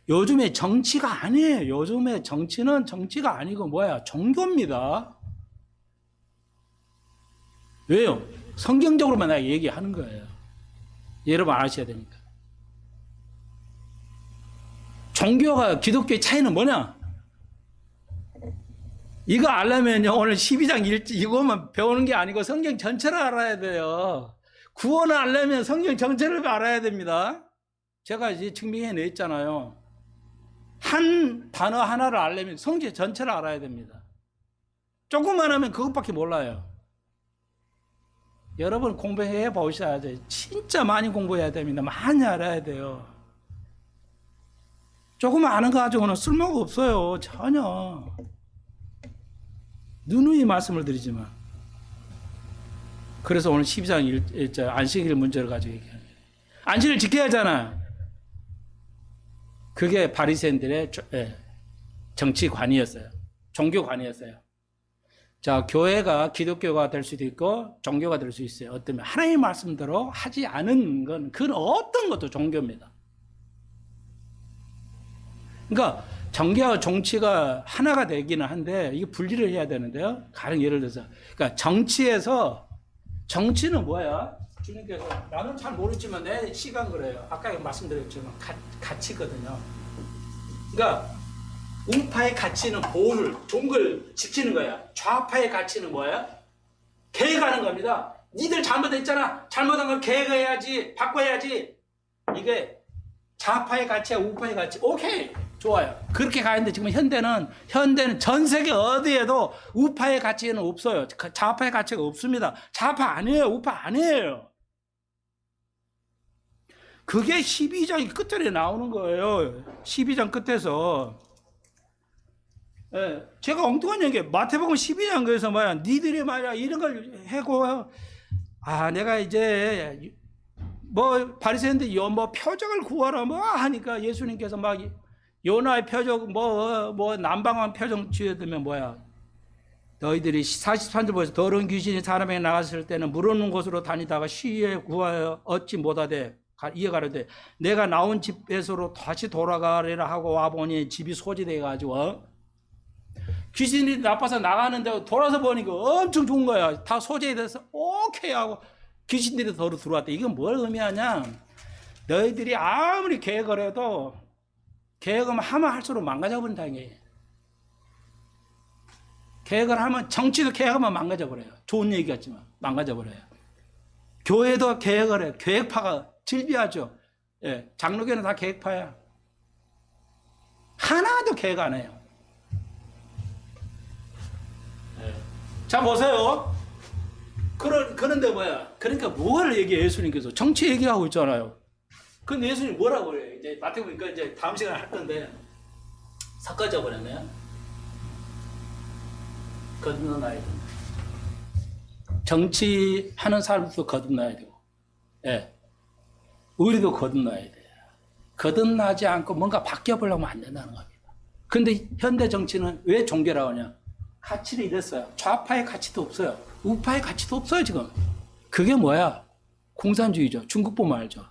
요즘에 정치가 아니에요. 요즘에 정치는 정치가 아니고 뭐야? 종교입니다. 왜요? 성경적으로만 내가 얘기하는 거예요. 여러분 아셔야 되니까. 종교가 기독교의 차이는 뭐냐? 이거 알려면요, 오늘 12장 1, 이거만 배우는 게 아니고 성경 전체를 알아야 돼요. 구원을 알려면 성경 전체를 알아야 됩니다. 제가 이제 증명해냈잖아요. 한 단어 하나를 알려면 성경 전체를 알아야 됩니다. 조금만 하면 그것밖에 몰라요. 여러분 공부해 보셔야 돼요. 진짜 많이 공부해야 됩니다. 많이 알아야 돼요. 조금 아는 거 가지고는 쓸모가 없어요. 전혀. 누누이 말씀을 드리지만. 그래서 오늘 12장 1절 안식일 문제를 가지고 얘기합니다. 안식을 지켜야 하잖아요. 그게 바리새인들의 정치관이었어요. 종교관이었어요. 자, 교회가 기독교가 될 수도 있고 종교가 될 수 있어요. 어떤 하나님의 말씀대로 하지 않은 건 그 어떤 것도 종교입니다. 그러니까 정계와 정치가 하나가 되기는 한데 이게 분리를 해야 되는데요. 가령 예를 들어서 그러니까 정치는 뭐야? 주님께서 나는 잘 모르지만 내 시간 그래요. 아까 말씀드렸지만 가치거든요. 그러니까 우파의 가치는 보호를 좋은 걸 지키는 거야. 좌파의 가치는 뭐야? 개혁하는 겁니다. 니들 잘못했잖아. 잘못한 걸 개혁해야지, 바꿔야지. 이게 좌파의 가치야, 우파의 가치. 오케이, 좋아요. 그렇게 가는데 지금 현대는 전 세계 어디에도 우파의 가치는 없어요. 좌파의 가치가 없습니다. 좌파 아니에요, 우파 아니에요. 그게 12장 끝에 나오는 거예요. 12장 끝에서. 예, 제가 엉뚱한 얘기, 마태복음 12장 그래서 뭐야, 니들이 말이야 이런 걸 해고, 내가 이제 뭐 바리새인들 뭐 표적을 구하라 뭐 하니까 예수님께서 막 요나의 표적 뭐 남방한 표적 주어들면 뭐야, 너희들이 43절 보여서 더러운 귀신이 사람에게 나갔을 때는 물 없는 곳으로 다니다가 쉬에 구하여 얻지 못하되 이어가려되 내가 나온 집에서로 다시 돌아가리라 하고 와보니 집이 소지돼 가지고 귀신이 나빠서 나가는데 돌아서 보니까 엄청 좋은 거야. 다 소재돼서 오케이 하고 귀신들이 더러 들어왔대. 이건 뭘 의미하냐? 너희들이 아무리 계획을 해도 계획을 하면 할수록 망가져버린다는 얘기예요. 계획을 하면 정치도 계획하면 망가져버려요. 좋은 얘기 같지만 망가져버려요. 교회도 계획을 해요. 계획파가 질비하죠. 예, 장로교는 다 계획파야. 하나도 계획 안 해요. 자, 보세요. 그런데 뭐야? 그러니까 뭐를 얘기해, 예수님께서? 정치 얘기하고 있잖아요. 근데 예수님 뭐라고 그래요? 이제 마태복음 이제 다음 시간에 할 건데, 섞어져 버렸네요. 거듭나야 된다. 정치하는 사람도 거듭나야 되고, 예. 우리도 거듭나야 돼요. 거듭나지 않고 뭔가 바뀌어보려면 안 된다는 겁니다. 근데 현대 정치는 왜 종교라고 하냐? 가치를 잃었어요. 좌파의 가치도 없어요. 우파의 가치도 없어요, 지금. 그게 뭐야? 공산주의죠. 중국 보면 알죠.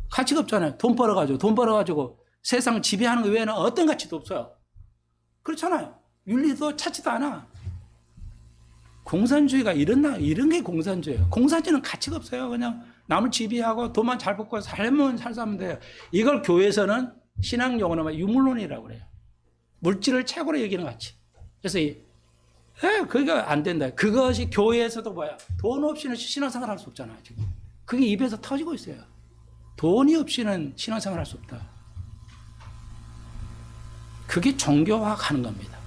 가치가 없잖아요. 돈 벌어가지고 세상을 지배하는 것 외에는 어떤 가치도 없어요. 그렇잖아요. 윤리도 찾지도 않아. 공산주의가 이런 게 공산주의예요. 공산주의는 가치가 없어요. 그냥 남을 지배하고 돈만 잘 벌고 살면 돼요. 이걸 교회에서는 신앙 용어로 유물론이라고 그래요. 물질을 최고로 여기는 가치. 그래서 그게 안 된다. 그것이 교회에서도 뭐야? 돈 없이는 신앙생활 할 수 없잖아요, 지금. 그게 입에서 터지고 있어요. 돈이 없이는 신앙생활 할 수 없다. 그게 종교화하는 겁니다.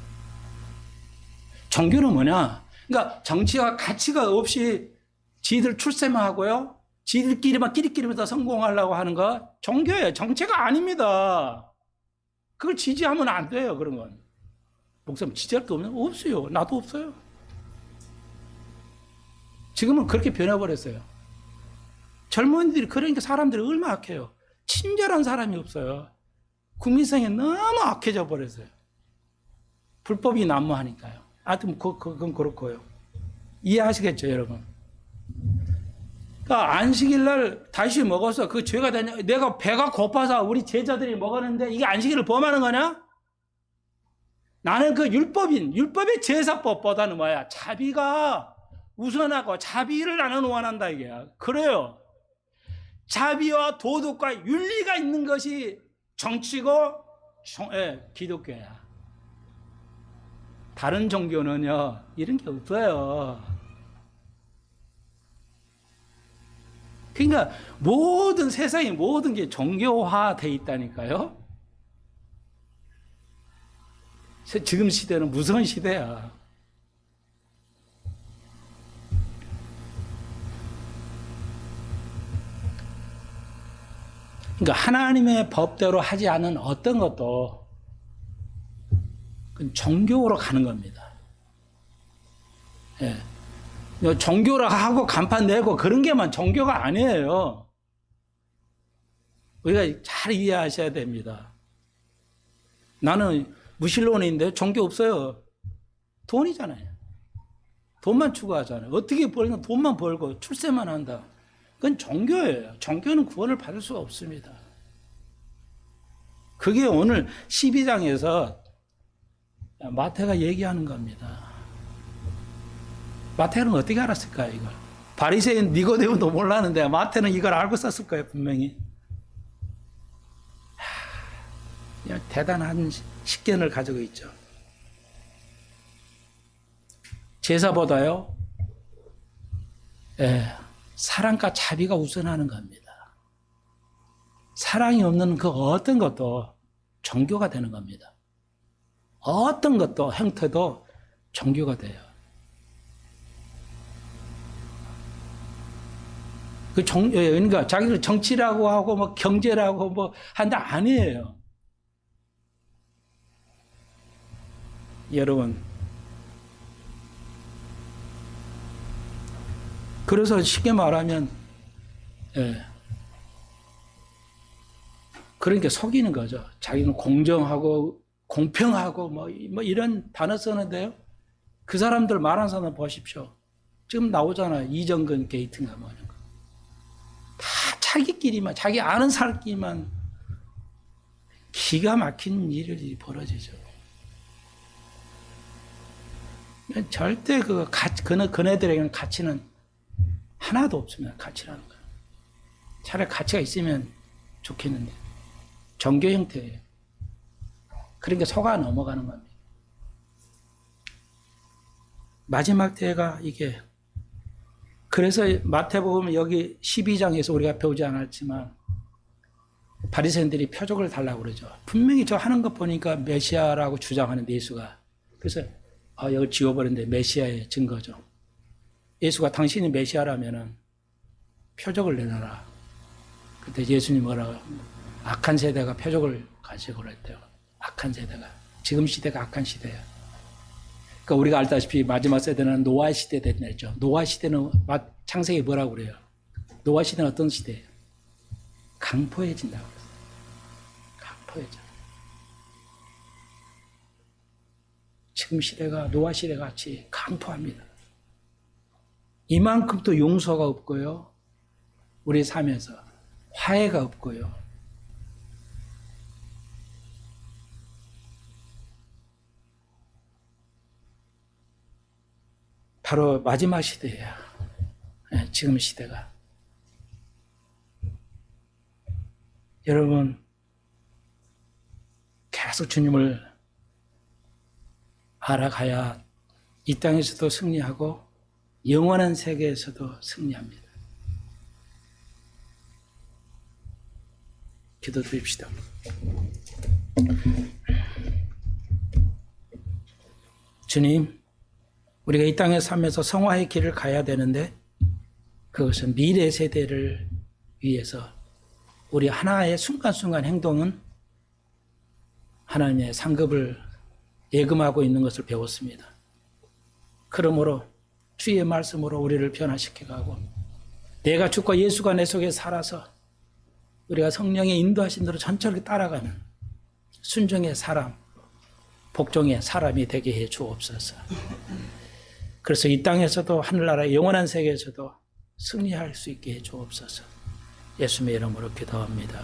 종교는 뭐냐? 그러니까 정치와 가치가 없이 지들 출세만 하고요. 지들끼리만 끼리끼리만 더 성공하려고 하는 거 종교예요. 정체가 아닙니다. 그걸 지지하면 안 돼요. 그런 건. 목사님 지지할 게 없어요. 나도 없어요. 지금은 그렇게 변해버렸어요. 젊은이들이 그러니까 사람들이 얼마나 악해요. 친절한 사람이 없어요. 국민성이 너무 악해져 버렸어요. 불법이 난무하니까요. 하여튼 그건 그렇고요. 이해하시겠죠, 여러분? 그러니까 안식일 날 다시 먹어서 그 죄가 되냐? 내가 배가 고파서 우리 제자들이 먹었는데 이게 안식일을 범하는 거냐? 나는 그 율법의 제사법보다는 뭐야? 자비가 우선하고 자비를 나는 원한다 이게. 그래요. 자비와 도덕과 윤리가 있는 것이 정치고 기독교야. 다른 종교는요 이런 게 없어요. 그러니까 세상의 모든 게 종교화돼 있다니까요. 지금 시대는 무서운 시대야. 그러니까 하나님의 법대로 하지 않은 어떤 것도 종교로 가는 겁니다. 예. 종교라 하고 간판 내고 그런 게만 종교가 아니에요. 우리가 잘 이해하셔야 됩니다. 나는 무신론인데 종교 없어요. 돈이잖아요. 돈만 추구하잖아요. 어떻게 벌면 돈만 벌고 출세만 한다. 그건 종교예요. 종교는 구원을 받을 수가 없습니다. 그게 오늘 12장에서 마태가 얘기하는 겁니다. 마태는 어떻게 알았을까요, 이걸? 바리새인 니고데모도 몰랐는데 마태는 이걸 알고 썼을 거예요, 분명히. 대단한 식견을 가지고 있죠. 제사보다요, 사랑과 자비가 우선하는 겁니다. 사랑이 없는 그 어떤 것도 종교가 되는 겁니다. 어떤 것도 형태도 종교가 돼요. 그러니까 자기들 정치라고 하고 뭐 경제라고 뭐 한다 아니에요. 여러분, 그래서 쉽게 말하면 그러니까 속이는 거죠. 자기는 공정하고 공평하고 뭐 이런 단어 쓰는데요. 그 사람들 말한 사람 보십시오. 지금 나오잖아요. 이정근 게이트인가 뭐 이런 거. 다 자기끼리만, 자기 아는 사람끼리만 기가 막힌 일이 벌어지죠. 절대 그네들에게는 가치는 하나도 없습니다. 가치라는 거. 차라리 가치가 있으면 좋겠는데. 종교 형태예요. 그러니까 속아 넘어가는 겁니다. 마지막 때가 이게. 그래서 마태복음 여기 12장에서 우리가 배우지 않았지만 바리새인들이 표적을 달라고 그러죠. 분명히 저 하는 것 보니까 메시아라고 주장하는 예수가. 그래서 여기 지워버렸는데 메시아의 증거죠. 예수가 당신이 메시아라면은 표적을 내놔라. 그때 예수님 뭐라고? 악한 세대가 표적을 가지고 그랬대요. 악한 세대가. 지금 시대가 악한 시대야. 그러니까 우리가 알다시피 마지막 세대는 노아 시대 됐죠. 노아 시대는 창세기 뭐라고 그래요? 노아 시대는 어떤 시대예요? 강포해진다고 그랬어요. 강포해져. 지금 시대가 노아 시대 같이 강포합니다. 이만큼 또 용서가 없고요. 우리 삶에서 화해가 없고요. 바로 마지막 시대예요. 지금 시대가. 여러분, 계속 주님을 알아가야 이 땅에서도 승리하고 영원한 세계에서도 승리합니다. 기도드립시다. 주님, 우리가 이 땅에 살면서 성화의 길을 가야 되는데 그것은 미래 세대를 위해서 우리 하나의 순간순간 행동은 하나님의 상급을 예금하고 있는 것을 배웠습니다. 그러므로 주의 말씀으로 우리를 변화시켜가고 내가 주과 예수가 내 속에 살아서 우리가 성령의 인도하신 대로 전철하게 따라가는 순종의 사람, 복종의 사람이 되게 해 주옵소서. 그래서 이 땅에서도 하늘나라의 영원한 세계에서도 승리할 수 있게 해 주옵소서. 예수님의 이름으로 기도합니다.